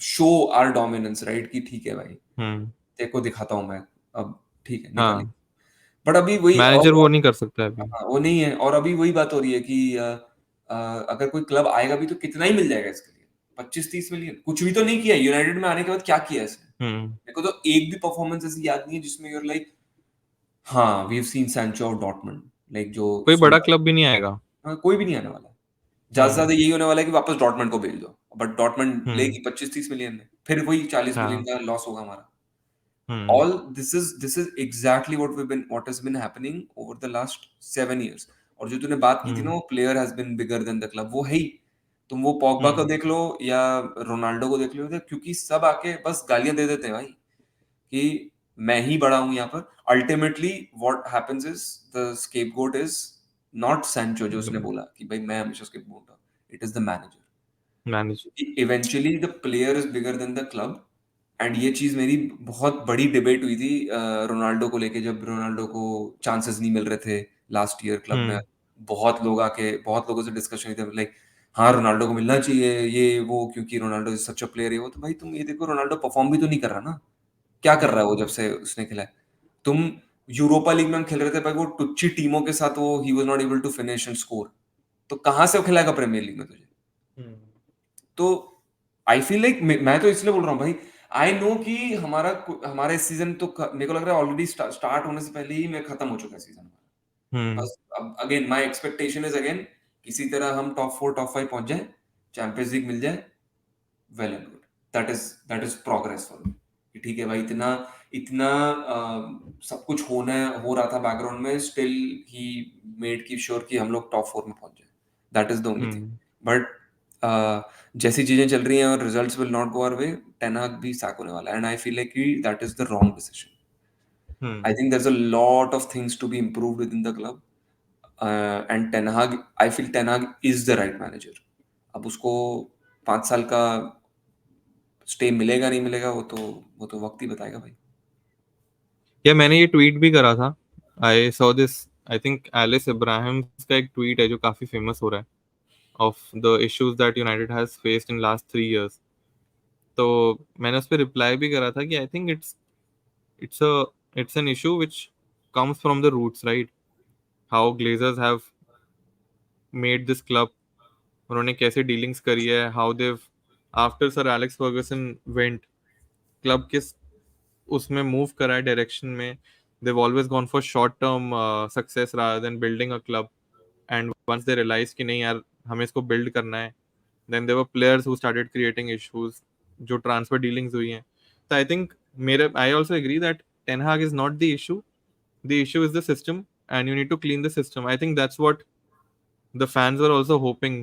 show our dominance, right, कि ठीक है भाई हम्म तेरे को दिखाता हूँ मैं, अब ठीक है निकाली। हाँ, बट अभी वही मैनेजर वो नहीं कर सकता अभी। हाँ, वो नहीं है, और अभी वही बात हो रही है कि अगर कोई क्लब आएगा भी तो कितना ही मिल जाएगा इसके लिए, 25-30 मिलियन, कुछ भी तो नहीं किया यूनाइटेड में आने के बाद, क्या किया इसने? हम्म मेरे को तो एक भी परफॉर्मेंस ऐसी याद नहीं है जिसमें यूर लाइक हाँ we have seen Sancho of Dortmund, like जो कोई बड़ा सुंदर, क्लब भी नहीं आएगा। हाँ, कोई भी नहीं आने वाला है। ज्यादा से हम्म ज्यादा यही होने वाला है कि वापस डॉर्टमुंड को भेज दो, बट डॉर्टमुंड हम्म लेगी 25-30 मिलियन में, फिर वही 40 मिलियन हाँ का लॉस होगा हमारा। हम्म All this is exactly what has been happening over the last 7 years। और जो तूने बात की थी ना, हम्म वो player has been bigger than the club, वो है ही। तुम वो पॉगबा को हम्म देख लो या रोनाल्डो को देख लो, क्योंकि सब आके बस गालियां दे देते हैं भाई कि मैं ही बड़ा हूं यहाँ पर। Ultimately what happens is the scapegoat is not Sancho, जो उसने बोला कि भाई मैं हमेशा स्केपगोट हूं, it is the manager. Manage. Eventually the player is bigger than the club. And ये चीज मेरी बहुत बड़ी डिबेट हुई थी रोनाल्डो को लेके, जब रोनाल्डो को चांसेस नहीं मिल रहे थे लास्ट ईयर क्लब में। हम्म बहुत लोगों से डिस्कशन हुई थी लाइक हाँ रोनाल्डो को मिलना चाहिए ये वो, क्योंकि Ronaldo is such a player है वो। तो भाई तुम ये देखो, रोनाल्डो परफॉर्म भी तो नहीं कर रहा ना, क्या कर रहा है वो जब से उसने खेला है? तुम यूरोपा लीग में हम खेल रहे थे भाई, वो टुच्ची टीमों के साथ वो he was not able to finish and score, तो कहाँ से वो खिलाएगा प्रीमियर लीग में तुझे? हम्म तो आई फील लाइक मैं तो इसलिए बोल रहा हूँ भाई, आई नो कि हमारा इस सीजन तो मेरे को लग रहा है ऑलरेडी स्टार्ट होने से पहले ही मैं खत्म हो चुका है सीजन हमारा। हम्म बस अब again my expectation is again किसी तरह हम टॉप 4 टॉप 5 पहुंच जाए, चैंपियंस लीग मिल जाए, well and good. That is progress for me. ठीक है भाई, इतना इतना सब कुछ हो रहा था बैकग्राउंड में, स्टिल ही मेड की श्योर कि हम लोग टॉप 4 में पहुंच जाए। That is the only thing. Hmm but जैसी चीजें चल रही हैं और results will not go our way, ten Hag भी सैक होने वाला है, and I feel like that is the wrong decision. I hmm think there's a lot of things to be improved within the club. And Ten Hag, I feel Ten Hag is the right manager. अब उसको 5 साल का stay मिलेगा नहीं मिलेगा, वो तो वक्त ही बताएगा भाई। या मैंने ये ट्वीट भी करा था। I saw this, I think Ellis Ibrahim का एक ट्वीट है जो काफी फेमस हो रहा है, of the issues that United has faced in last 3 years। तो मैंने उस पर रिप्लाई भी करा था कि I think it's a it's an issue which comes from the roots, right? How Glazers have made this club, उन्होंने कैसे डीलिंग्स करी है, हाउ देव after sir Alex Ferguson went, club किस उसमें मूव करा है डायरेक्शन में। they've always gone for short term success rather than building a club, and once they realized कि नहीं यार हमें इसको build करना है, then there were players who started creating issues, जो transfer dealings हुई हैं। तो I think मेरे I also agree that Ten Hag is not the issue is the system, and you need to clean the system. I think that's what the fans were also hoping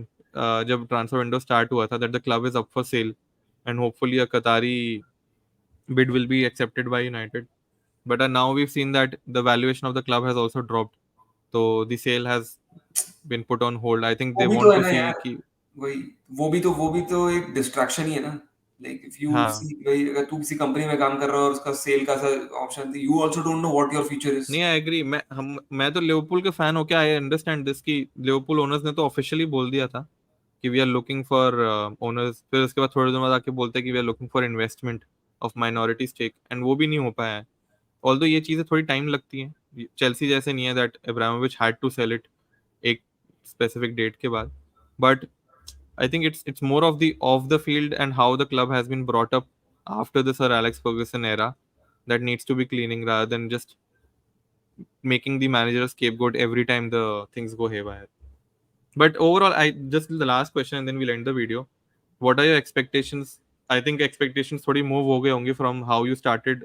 जब transfer window start हुआ था, that the club is up for sale and hopefully a Qatari bid will be accepted by United. But now we've seen that the valuation of the club has also dropped. So the sale has been put on hold. I think वो they भी तो want है to ना see यार, कि वही वो भी तो एक डिस्ट्रैक्शन ही है ना। लाइक इफ यू हाँ सी भाई, अगर तू किसी कंपनी में काम कर रहा है और उसका सेल का option, you also don't know what your future is. नहीं, आई एग्री। मैं तो लिवरपूल के फैन होके आई अंडरस्टैंड दिस कि लिवरपूल ओनर्स ने तो ऑफिशियली बोल दिया था कि we are looking for owners, फिर उसके बाद थोड़े दिन बाद आके बोलते हैं कि we are looking for investment of minority stake, and वो भी नहीं हो पाया है। ऑल्दो ये चीजें थोड़ी टाइम लगती हैं, चेल्सी जैसे नहीं है that Ibrahimovic had to sell it एक स्पेसिफिक डेट के बाद, but I think it's more of the off the field and how the club has been brought up after the Sir Alex Ferguson era that needs to be cleaning rather than just making the manager a scapegoat every time the things go haywire. But overall, I just the last question and then we'll end the video. What are your expectations? I think expectations थोड़ी move हो गए होंगे from how you started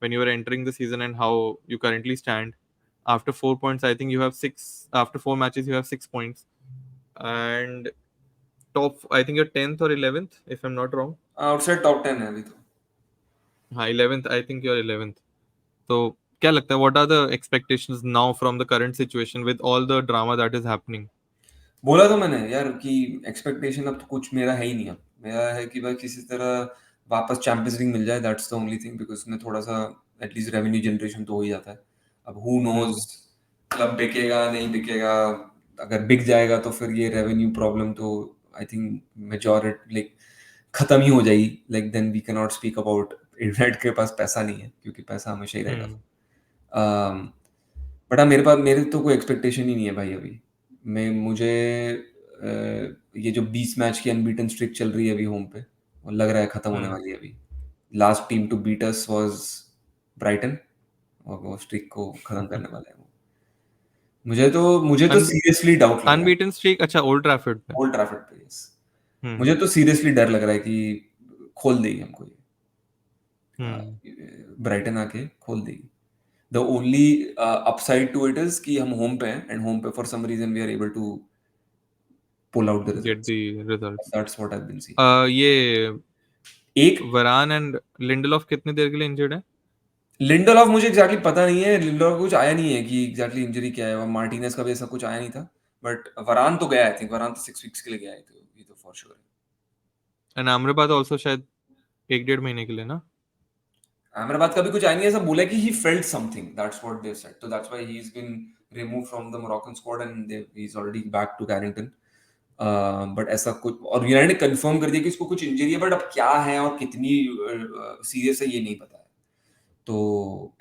when you were entering the season and how you currently stand. After 4 points, I think you have six. After 4 matches, you have 6 points, and top. I think you're 10th or 11th, if I'm not wrong. Outside top 10 है अभी तो। हाँ, 11th. I think you're 11th. तो क्या लगता है, what are the expectations now from the current situation with all the drama that is happening? बोला तो मैंने यार कि एक्सपेक्टेशन अब तो कुछ मेरा है ही नहीं। अब मेरा है कि भाई किसी तरह वापस चैंपियंस लीग मिल जाए, that's the only thing, because उसमें थोड़ा सा एटलीस्ट रेवेन्यू जनरेशन तो हो ही जाता है। अब हु हम्म नोज क्लब बिकेगा नहीं बिकेगा, अगर बिक जाएगा तो फिर ये रेवेन्यू प्रॉब्लम तो आई थिंक मेजॉरिटी लाइक खत्म ही हो जाएगी। Like then we can not speak about United के पास पैसा नहीं है, क्योंकि पैसा हमेशा ही रहेगा। हम्म बट हाँ, मेरे तो कोई एक्सपेक्टेशन ही नहीं है भाई अभी। मैं मुझे ये जो 20 मैच की अनबीटन स्ट्रिक चल रही है अभी होम पे, वो लग रहा है खत्म होने हम्म वाली है अभी। Last team to beat us was Brighton, और वो स्ट्रिक को खत्म करने वाला है वो। मुझे तो अनबी सीरियसली डाउट लग रहा है। अनबीटन स्ट्रीक, अच्छा, ओल्ड ट्रैफर्ड पे। ओल्ड ट्रैफर्ड पे, यस। हम्म मुझे तो सीरियसली डर लग रहा है कि खोल देगी हमको ये, हम्म ब्राइटन आके खोल देगी। The only upside to it is कि हम होम पे हैं, एंड होम पे for some reason we are able to pull out the get results. The results. That's what I have been seeing. ये एक वरान एंड लिंडलॉफ कितने देर के लिए इंजर्ड है? लिंडलॉफ मुझे एग्जैक्टली पता नहीं है, लिंडलॉफ कुछ आया नहीं है कि एग्जैक्टली इंजरी क्या है, और मार्टिनेज का भी ऐसा कुछ आया नहीं था। बट वरान तो गया, आई थिंक वरान तो 6 वीक्स के लिए गया है, तो ये तो फॉर श्योर है। एंड अमराबाद ऑल्सो शायद 1-1.5 महीने के लिए ना। अहमदाबाद का भी कुछ आया नहीं है, ऐसा बोला है कि he felt something, that's what they said, तो that's why he is been remove from the Moroccan squad and he is already back to Carrington. But ऐसा कुछ, और यूनाइटेड ने कंफर्म कर दिया कि इसको कुछ इंजरी है, बट अब क्या है और कितनी सीरियस है ये नहीं पता है। तो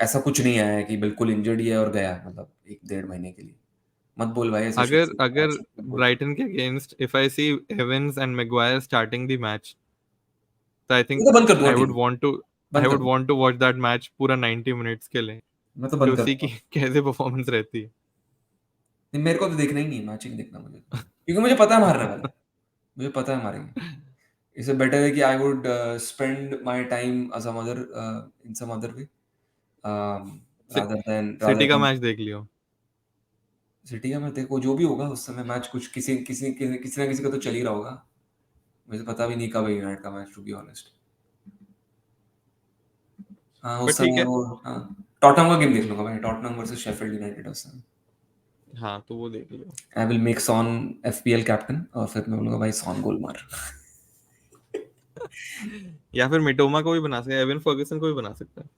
ऐसा कुछ नहीं आया है कि बिल्कुल इंजर्ड ही है और गया, मतलब 1-1.5 महीने के लिए। मत बोल भाई ऐसा, अगर शुभ अगर मत बोल। ब्राइटन के against if I see Evans and Maguire starting the match, तो आई मैं थिंक तो बंद कर दूंगा I would team, want to I बंद कर वुड दूंगा। Want to watch that match पूरा 90 मिनट्स के लिए, मैं तो टू बंद कर सी कि दूंगा। कैसे परफॉर्मेंस रहती है। नहीं, मेरे को तो देखना ही नहीं है, मैच ही नहीं देखना मुझे तो। क्योंकि मुझे पता है मारने वाला है, मुझे पता है मारेंगे। इससे बेटर है कि I would spend my time as some other in some other way, rather City का देन मैच देख लियो। सिटी का। मैं देखो जो भी होगा उस समय मैच कुछ किसी किसी किसी किसी ना किसी का तो चल ही रहा होगा। मुझे पता भी नहीं कब है यूनाइटेड का मैच, टू बी ऑनेस्ट। हाँ, पर उस ठीक समय है। वो, हाँ, टॉटनहम का गेम देख लूंगा भाई, टॉटनहम वर्सेस शेफील्ड यूनाइटेड उस समय। हाँ, तो वो देख लियो। I will make Son FPL captain, और फिर मैं बोलूंगा भाई सॉन गोल मार। या फिर मिटोमा को भी बना सकते हैं, एवन फर्गसन को भी बना सकते हैं।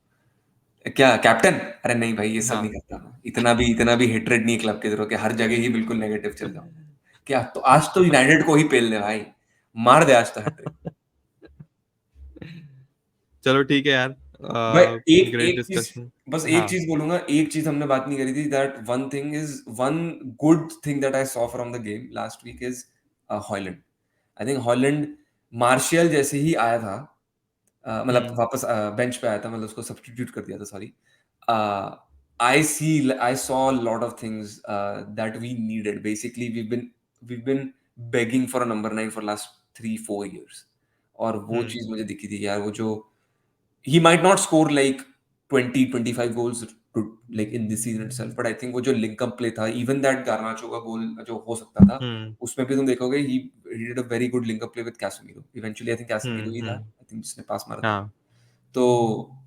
क्या कैप्टन? अरे नहीं भाई, ये सब नहीं हाँ। करता मैं, इतना भी हेट्रेड नहीं क्लब के तरफ के हर जगह ही बिल्कुल नेगेटिव चल जाऊं। क्या तो आज तो यूनाइटेड को ही पेल दे भाई, मार दे आज तो हैट्रिक। चलो ठीक है यार, भाई एक ग्रेट एक चीज, डिस्कशन। बस हाँ। एक चीज बोलूंगा, एक चीज हमने बात नहीं करी थी, that one good thing that I saw from the game last week is Hojlund. I think Hojlund Martial जैसे ही आया था, मतलब हम्म वापस बेंच पे आया था, मतलब उसको सब्स्टिट्यूट कर दिया था, sorry. I saw lot of things that we needed, basically we been begging for a number 9 for last 3-4 years। और वो हम्म चीज मुझे दिखी थी यार, वो जो he might not score like 20-25 goals to, like in this season itself, but I think वो जो link up play था, even that Garnacho का गोल जो हो सकता था, हम्म उसमें भी तुम देखोगे he did a very good link up play with Casemiro, eventually I think Casemiro ही था, हम्म। I think जिसने पास मारा था। हाँ। तो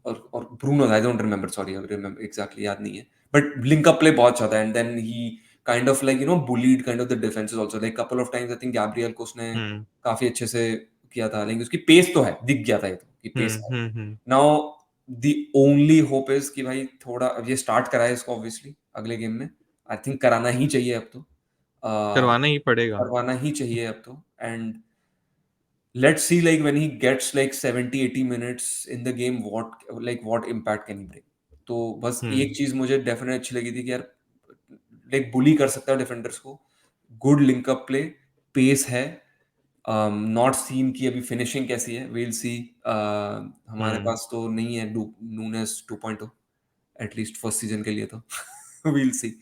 और ब्रूनो था, I don't remember, sorry, I remember exactly, याद नहीं है, but link up play बहुत अच्छा था, and then he kind of like bullied kind of the defenses also, like couple of times I think Gabriel को उसने हम्म काफी अच्छे से किया था, लेकिन उसकी पेस तो है, दिख गया था ये तो कि पेस है। Hmm. Now the only hope is कि भाई थोड़ा, अब ये स्टार्ट करा है इसको ऑब्वियसली अगले गेम में, आई थिंक कराना ही चाहिए अब तो, करवाना ही पड़ेगा। करवाना ही चाहिए अब तो। And let's see, like when he gets like 70-80 minutes in the game, what impact can he bring? तो बस एक चीज मुझे डेफिनेट अच्छी लगी थी कि यार लाइक बुली कर सकता है डिफेंडर्स को, good link up play, pace है, नॉट सीन की अभी फिनिशिंग कैसी है, we'll see। हमारे पास तो नहीं है नूनेस 2.0 एटलीस्ट फर्स्ट सीजन के लिए तो we'll see।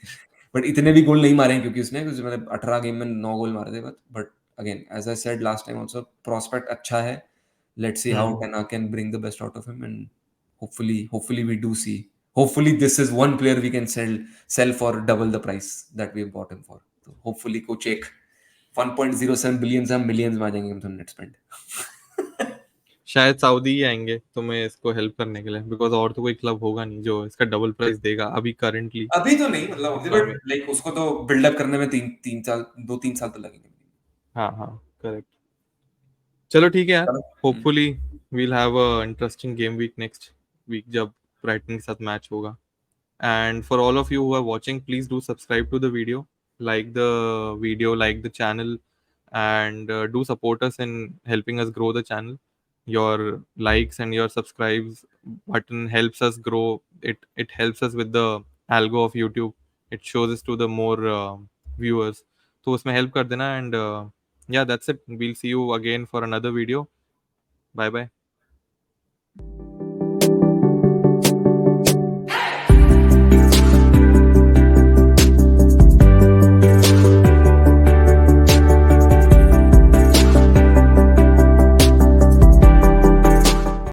बट इतने भी गोल नहीं मारे हैं क्योंकि उसने, क्योंकि मैंने 18 गेम में 9 गोल मारे थे, but again as I said last time also, prospect अच्छा है। लेट्स सी हाउ टेना can bring the best out of him, and hopefully we do see, hopefully this is one player we can sell for double the price that we bought him for. तो होपफुली कुछ एक 1.07 billion से हम millions में आ जाएंगे हम net spend. शायद सऊदी ही आएंगे तुम्हें इसको हेल्प करने के लिए, बिकॉज और तो कोई क्लब होगा नहीं जो इसका डबल प्राइस देगा अभी करंटली अभी तो नहीं, मतलब इस्लाम बट में। लाइक उसको तो बिल्डअप करने में 3 साल, 2-3 साल तो लगेंगे। हाँ हाँ, करेक्ट। चलो ठीक है यार, चलो। Hopefully we'll have a interesting game week next week जब ब्राइटन के साथ मैच होगा। And for all of you who are watching, please do subscribe to the video, like the channel, and do support us in helping us grow the channel. Your likes and your subscribes button helps us grow. It helps us with the algo of YouTube. It shows us to the more viewers. तो उसमें help कर देना, and yeah, that's it. We'll see you again for another video. Bye bye.